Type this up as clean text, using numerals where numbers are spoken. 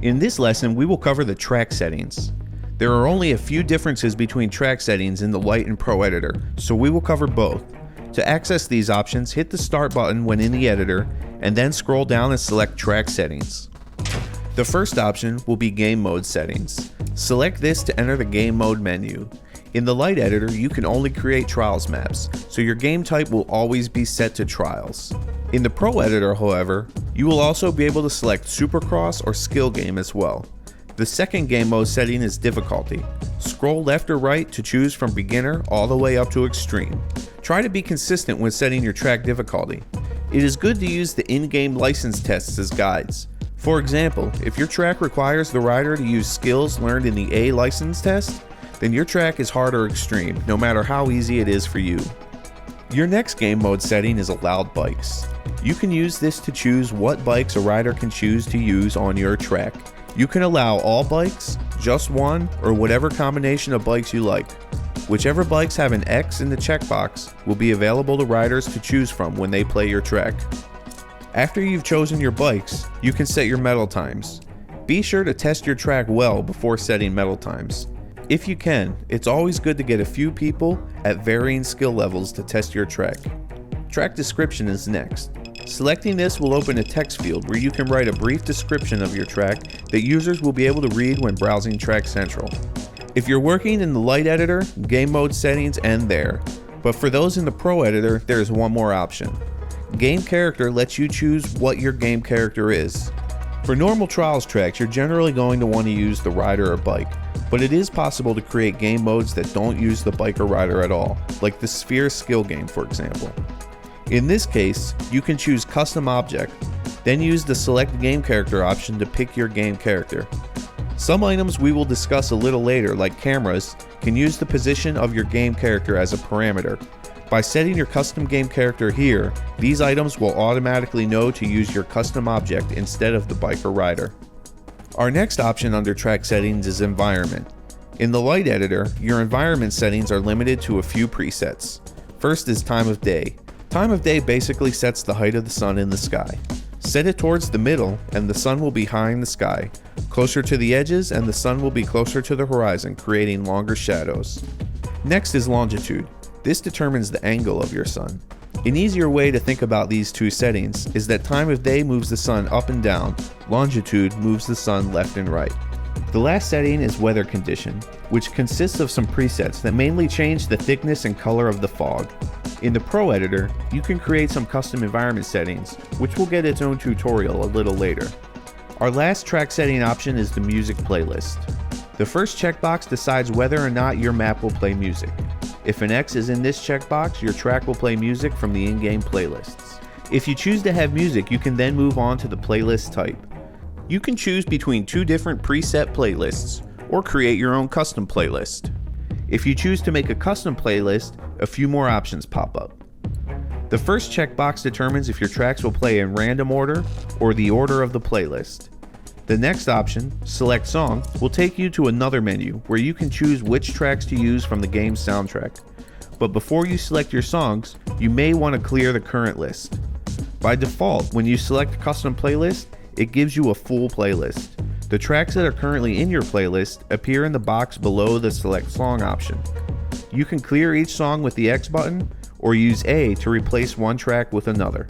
In this lesson, we will cover the track settings. There are only a few differences between track settings in the Lite and Pro editor, so we will cover both. To access these options, hit the Start button when in the editor, and then scroll down and select Track Settings. The first option will be Game Mode Settings. Select this to enter the Game Mode menu. In the Lite editor, you can only create Trials maps, so your game type will always be set to Trials. In the Pro editor, however, you will also be able to select Supercross or Skill Game as well. The second game mode setting is Difficulty. Scroll left or right to choose from Beginner all the way up to Extreme. Try to be consistent when setting your track difficulty. It is good to use the in-game license tests as guides. For example, if your track requires the rider to use skills learned in the A license test, then your track is hard or extreme, no matter how easy it is for you. Your next game mode setting is Allowed Bikes. You can use this to choose what bikes a rider can choose to use on your track. You can allow all bikes, just one, or whatever combination of bikes you like. Whichever bikes have an X in the checkbox will be available to riders to choose from when they play your track. After you've chosen your bikes, you can set your medal times. Be sure to test your track well before setting medal times. If you can, it's always good to get a few people at varying skill levels to test your track. Track description is next. Selecting this will open a text field where you can write a brief description of your track that users will be able to read when browsing Track Central. If you're working in the Lite editor, game mode settings end there. But for those in the Pro editor, there is one more option. Game Character lets you choose what your game character is. For normal Trials tracks, you're generally going to want to use the rider or bike, but it is possible to create game modes that don't use the bike or rider at all, like the Sphere Skill Game, for example. In this case, you can choose Custom Object, then use the Select Game Character option to pick your game character. Some items we will discuss a little later, like cameras, can use the position of your game character as a parameter. By setting your custom game character here, these items will automatically know to use your custom object instead of the bike or rider. Our next option under track settings is Environment. In the Lite editor, your environment settings are limited to a few presets. First is Time of Day. Time of day basically sets the height of the sun in the sky. Set it towards the middle and the sun will be high in the sky, closer to the edges and the sun will be closer to the horizon, creating longer shadows. Next is Longitude. This determines the angle of your sun. An easier way to think about these two settings is that time of day moves the sun up and down, longitude moves the sun left and right. The last setting is Weather Condition, which consists of some presets that mainly change the thickness and color of the fog. In the Pro editor, you can create some custom environment settings, which will get its own tutorial a little later. Our last track setting option is the Music Playlist. The first checkbox decides whether or not your map will play music. If an X is in this checkbox, your track will play music from the in-game playlists. If you choose to have music, you can then move on to the playlist type. You can choose between two different preset playlists, or create your own custom playlist. If you choose to make a custom playlist, a few more options pop up. The first checkbox determines if your tracks will play in random order or the order of the playlist. The next option, Select Song, will take you to another menu where you can choose which tracks to use from the game's soundtrack. But before you select your songs, you may want to clear the current list. By default, when you select a custom playlist, it gives you a full playlist. The tracks that are currently in your playlist appear in the box below the Select Song option. You can clear each song with the X button or use A to replace one track with another.